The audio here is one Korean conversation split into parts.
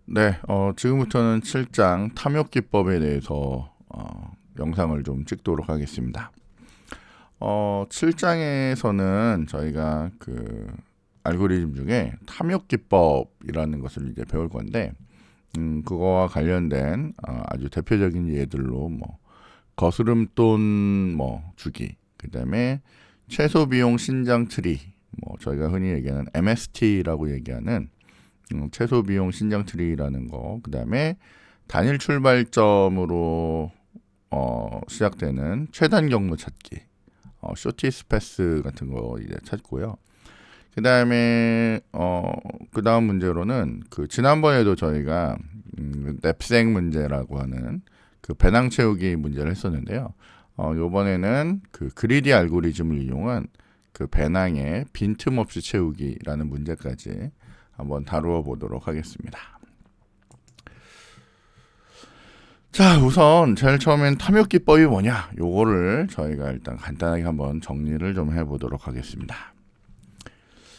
네, 지금부터는 7장 탐욕기법에 대해서 영상을 좀 찍도록 하겠습니다. 7장에서는 저희가 그 알고리즘 중에 탐욕기법이라는 것을 이제 배울 건데, 그거와 관련된 아주 대표적인 예들로 뭐 거스름돈 주기, 그 다음에 최소 비용 신장 트리, 뭐 저희가 흔히 얘기하는 MST라고 얘기하는 최소 비용 신장 트리라는 거, 그 다음에 단일 출발점으로 시작되는 최단 경로 찾기, 쇼티스 패스 같은 거 이제 찾고요. 그 다음에 그 다음 문제로는 그 지난번에도 저희가 냅생 문제라고 하는 그 배낭 채우기 문제를 했었는데요. 요번에는 그 그리디 알고리즘을 이용한 그 배낭에 빈틈없이 채우기라는 문제까지 한번 다루어 보도록 하겠습니다. 자, 우선 제일 처음엔 탐욕기법이 뭐냐, 요거를 저희가 일단 간단하게 한번 정리를 좀 해보도록 하겠습니다.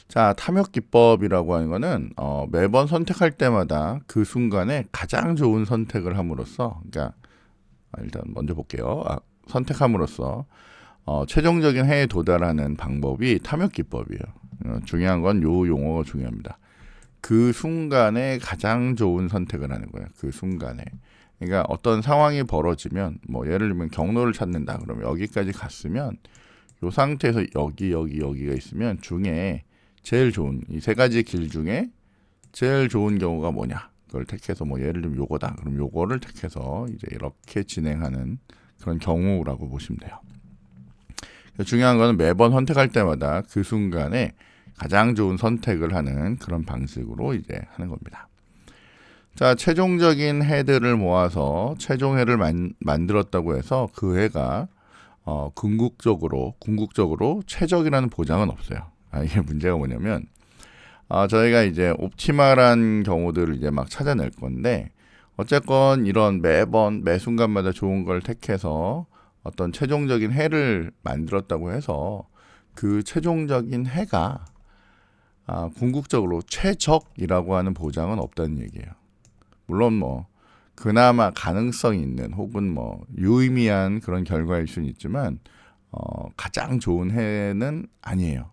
자, 탐욕기법이라고 하는 거는 매번 선택할 때마다 그 순간에 가장 좋은 선택을 함으로써, 그러니까 일단 먼저 볼게요. 선택함으로써 최종적인 해에 도달하는 방법이 탐욕기법이에요. 중요한 건 요 용어가 중요합니다. 그 순간에 가장 좋은 선택을 하는 거예요. 그 순간에. 그러니까 어떤 상황이 벌어지면, 뭐 예를 들면 경로를 찾는다. 그러면 여기까지 갔으면 이 상태에서 여기가 있으면 중에 제일 좋은 이 세 가지 길 중에 제일 좋은 경우가 뭐냐, 그걸 택해서 뭐 예를 들면 요거다. 그럼 요거를 택해서 이제 이렇게 진행하는 그런 경우라고 보시면 돼요. 중요한 거는 매번 선택할 때마다 그 순간에 가장 좋은 선택을 하는 그런 방식으로 이제 하는 겁니다. 자, 최종적인 해들을 모아서 최종해를 만들었다고 해서 그 해가 궁극적으로 최적이라는 보장은 없어요. 이게 문제가 뭐냐면 저희가 이제 옵티멀한 경우들을 이제 막 찾아낼 건데, 어쨌건 이런 매번 매 순간마다 좋은 걸 택해서 어떤 최종적인 해를 만들었다고 해서 그 최종적인 해가 궁극적으로 최적이라고 하는 보장은 없다는 얘기예요. 물론 뭐 그나마 가능성이 있는 혹은 뭐 유의미한 그런 결과일 수는 있지만 가장 좋은 해는 아니에요.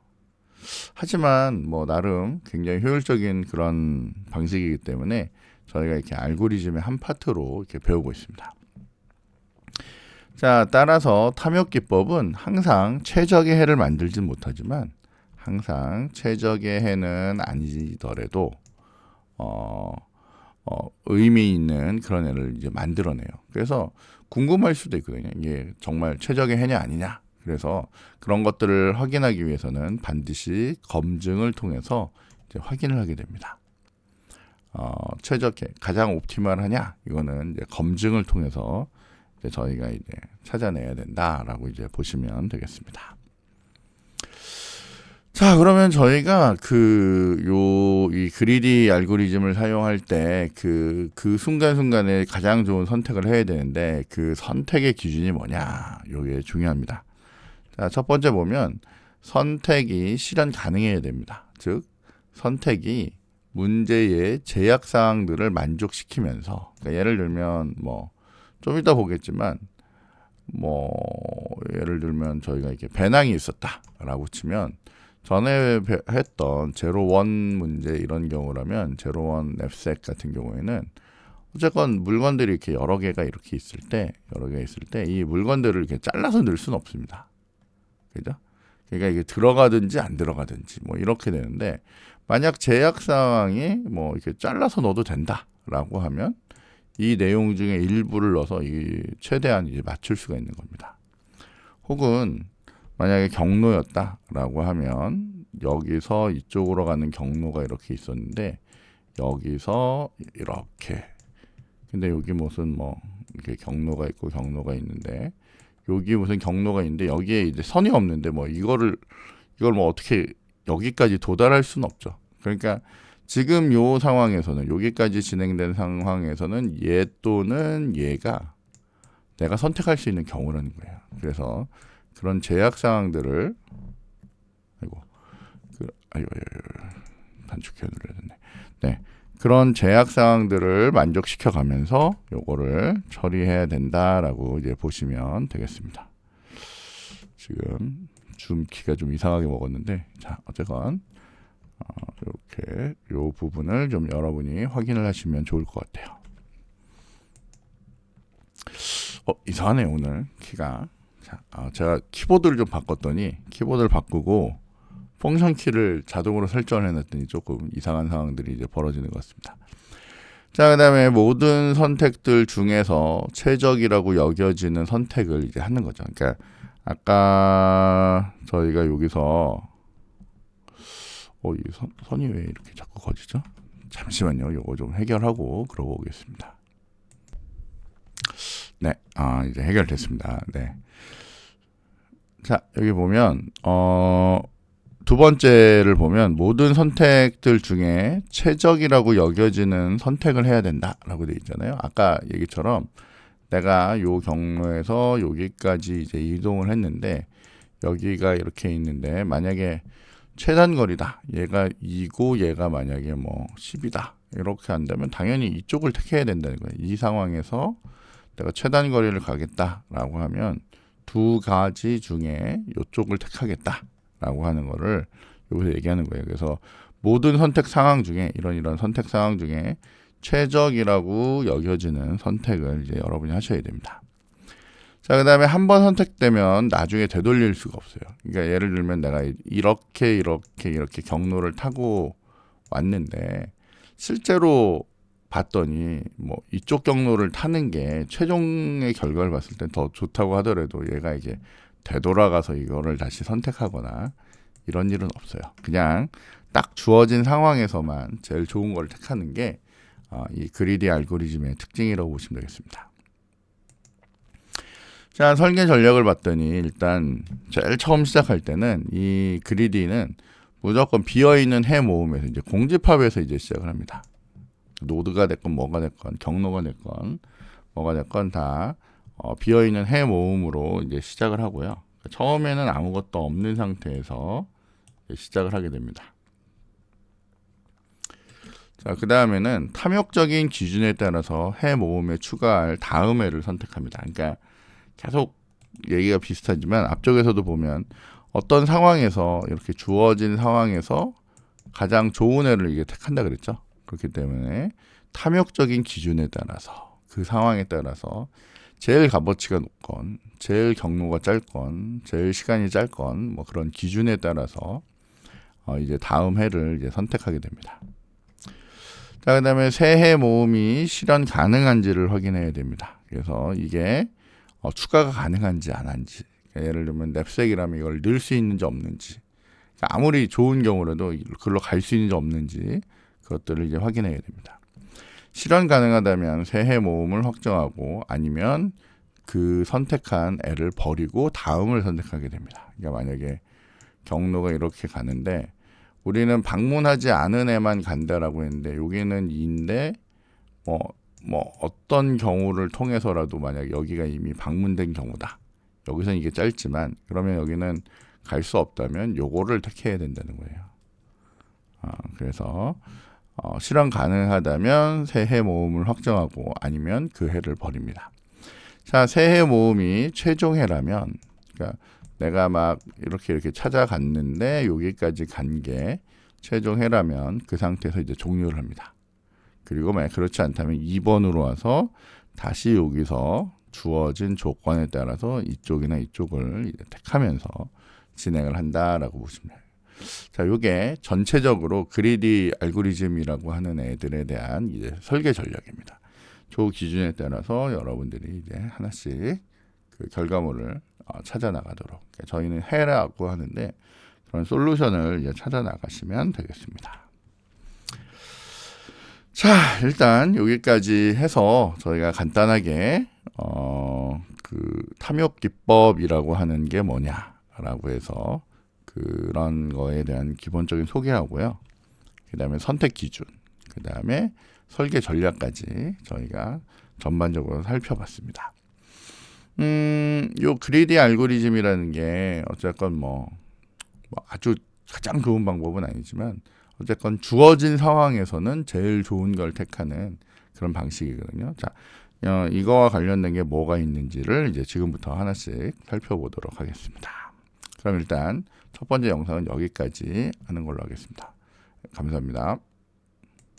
하지만 뭐 나름 굉장히 효율적인 그런 방식이기 때문에 저희가 이렇게 알고리즘의 한 파트로 이렇게 배우고 있습니다. 자, 따라서 탐욕기법은 항상 최적의 해를 만들진 못하지만 항상 최적의 해는 아니더라도 의미 있는 그런 해를 이제 만들어내요. 그래서 궁금할 수도 있거든요. 이게 정말 최적의 해냐 아니냐. 그래서 그런 것들을 확인하기 위해서는 반드시 검증을 통해서 이제 확인을 하게 됩니다. 최적해, 가장 옵티멀하냐, 이거는 이제 검증을 통해서 이제 저희가 이제 찾아내야 된다라고 이제 보시면 되겠습니다. 자, 그러면 저희가 이 그리디 알고리즘을 사용할 때 그 순간순간에 가장 좋은 선택을 해야 되는데, 그 선택의 기준이 뭐냐, 요게 중요합니다. 자, 첫 번째 보면 선택이 실현 가능해야 됩니다. 즉, 선택이 문제의 제약 사항들을 만족시키면서, 그러니까 예를 들면 뭐 좀 이따 보겠지만, 뭐 예를 들면 저희가 이렇게 배낭이 있었다라고 치면, 전에 했던 제로원 문제 이런 경우라면 제로원 냅색 같은 경우에는 어쨌건 물건들이 이렇게 여러 개가 있을 때 이 물건들을 이렇게 잘라서 넣을 수는 없습니다. 그죠? 그러니까 이게 들어가든지 안 들어가든지 뭐 이렇게 되는데, 만약 제약 상황이 뭐 이렇게 잘라서 넣어도 된다라고 하면 이 내용 중에 일부를 넣어서 최대한 이제 맞출 수가 있는 겁니다. 혹은 만약에 경로였다라고 하면 여기서 이쪽으로 가는 경로가 이렇게 있었는데 여기서 이렇게, 근데 여기 무슨 뭐 이렇게 경로가 있고 경로가 있는데 여기 무슨 경로가 있는데 여기에 이제 선이 없는데 뭐 이걸 뭐 어떻게 여기까지 도달할 수는 없죠. 그러니까 지금 요 상황에서는, 여기까지 진행된 상황에서는 얘 또는 얘가 내가 선택할 수 있는 경우라는 거예요. 그래서 그런 제약 사항들을 단축키를 눌러야 되네. 네, 그런 제약 사항들을 만족시켜 가면서 요거를 처리해야 된다라고 이제 보시면 되겠습니다. 지금 줌 키가 좀 이상하게 먹었는데, 자, 어쨌건 이렇게 요 부분을 좀 여러분이 확인을 하시면 좋을 것 같아요. 이상하네요, 오늘 키가. 자, 제가 키보드를 좀 바꿨더니, 키보드를 바꾸고 펑션 키를 자동으로 설정을 해놨더니 조금 이상한 상황들이 이제 벌어지는 것 같습니다. 자, 그 다음에 모든 선택들 중에서 최적이라고 여겨지는 선택을 이제 하는 거죠. 그러니까 아까 저희가 여기서 이 선이 왜 이렇게 자꾸 거지죠? 잠시만요. 요거 좀 해결하고 그러고 오겠습니다. 네, 이제 해결됐습니다. 네. 자, 여기 보면 두 번째를 보면 모든 선택들 중에 최적이라고 여겨지는 선택을 해야 된다라고 되어 있잖아요. 아까 얘기처럼 내가 요 경로에서 여기까지 이제 이동을 했는데 여기가 이렇게 있는데 만약에 최단 거리다. 얘가 2고 얘가 만약에 뭐 10이다. 이렇게 한다면 당연히 이쪽을 택해야 된다는 거예요. 이 상황에서 내가 최단 거리를 가겠다라고 하면 두 가지 중에 이쪽을 택하겠다라고 하는 거를 여기서 얘기하는 거예요. 그래서 모든 선택 상황 중에 이런 선택 상황 중에 최적이라고 여겨지는 선택을 이제 여러분이 하셔야 됩니다. 자, 그 다음에 한 번 선택되면 나중에 되돌릴 수가 없어요. 그러니까 예를 들면 내가 이렇게 경로를 타고 왔는데 실제로 봤더니 뭐 이쪽 경로를 타는 게 최종의 결과를 봤을 때 더 좋다고 하더라도 얘가 이제 되돌아가서 이거를 다시 선택하거나 이런 일은 없어요. 그냥 딱 주어진 상황에서만 제일 좋은 걸 택하는 게 이 그리디 알고리즘의 특징이라고 보시면 되겠습니다. 자, 설계 전략을 봤더니 일단 제일 처음 시작할 때는 이 그리디는 무조건 비어있는 해 모음에서 이제 공집합에서 이제 시작을 합니다. 노드가 됐건 뭐가 됐건 경로가 됐건 뭐가 됐건 다 비어있는 해 모음으로 이제 시작을 하고요. 처음에는 아무것도 없는 상태에서 시작을 하게 됩니다. 자, 그 다음에는 탐욕적인 기준에 따라서 해 모음에 추가할 다음 해를 선택합니다. 그러니까 계속 얘기가 비슷하지만 앞쪽에서도 보면 어떤 상황에서 이렇게 주어진 상황에서 가장 좋은 해를 이게 택한다 그랬죠. 그렇기 때문에 탐욕적인 기준에 따라서 그 상황에 따라서 제일 값어치가 높건 제일 경로가 짧건 제일 시간이 짧건 뭐 그런 기준에 따라서 이제 다음 해를 이제 선택하게 됩니다. 자, 그다음에 새해 모음이 실현 가능한지를 확인해야 됩니다. 그래서 이게 추가가 가능한지 안 한지, 그러니까 예를 들면 냅색이라면 이걸 넣을 수 있는지 없는지, 그러니까 아무리 좋은 경우라도 그걸로 갈 수 있는지 없는지 그것들을 이제 확인해야 됩니다. 실현 가능하다면 새해 모음을 확정하고 아니면 그 선택한 애를 버리고 다음을 선택하게 됩니다. 그러니까 만약에 경로가 이렇게 가는데 우리는 방문하지 않은 애만 간다라고 했는데 여기는 2인데 뭐 어떤 경우를 통해서라도 만약 여기가 이미 방문된 경우다. 여기서는 이게 짧지만 그러면 여기는 갈 수 없다면 요거를 택해야 된다는 거예요. 그래서 실현 가능하다면 새해 모음을 확정하고 아니면 그 해를 버립니다. 자, 새해 모음이 최종해라면 그러니까 내가 막 이렇게 찾아갔는데 여기까지 간 게 최종해라면 그 상태에서 이제 종료를 합니다. 그리고 만약 그렇지 않다면 2번으로 와서 다시 여기서 주어진 조건에 따라서 이쪽이나 이쪽을 이제 택하면서 진행을 한다라고 보시면 돼요. 자, 이게 전체적으로 그리디 알고리즘이라고 하는 애들에 대한 이제 설계 전략입니다. 그 기준에 따라서 여러분들이 이제 하나씩 그 결과물을 찾아 나가도록 저희는 해라고 하는데 그런 솔루션을 이제 찾아 나가시면 되겠습니다. 자, 일단 여기까지 해서 저희가 간단하게 그 탐욕 기법이라고 하는 게 뭐냐라고 해서 그런 거에 대한 기본적인 소개하고요. 그 다음에 선택 기준, 그 다음에 설계 전략까지 저희가 전반적으로 살펴봤습니다. 요 그리디 알고리즘이라는 게 어쨌건 뭐 아주 가장 좋은 방법은 아니지만 어쨌건 주어진 상황에서는 제일 좋은 걸 택하는 그런 방식이거든요. 자, 이거와 관련된 게 뭐가 있는지를 이제 지금부터 하나씩 살펴보도록 하겠습니다. 그럼 일단 첫 번째 영상은 여기까지 하는 걸로 하겠습니다. 감사합니다.